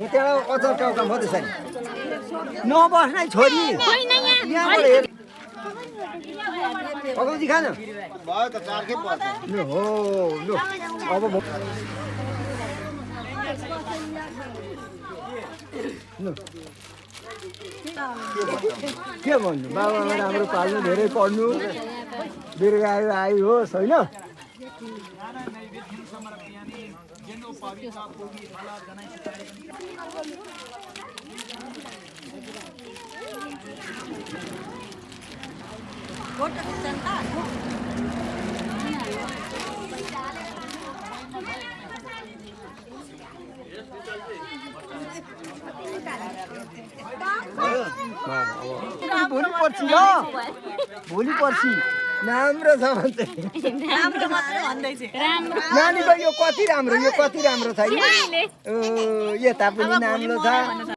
त्यहाँ अचार टाउका मात्रै छैन नबस्नै छोरी पकाउँछ खान भयो त चारकै पर्छ लु हो लु अब लु के भन्नु बाबामा राम्रो पाल्नु धेरै पढ्नु दीर्घायु आयु होस् होइन भोलि पर्सि ल भोलि पर्सि राम्रो छ भन्छ नानीको यो कति राम्रो छ यता पनि राम्रो छ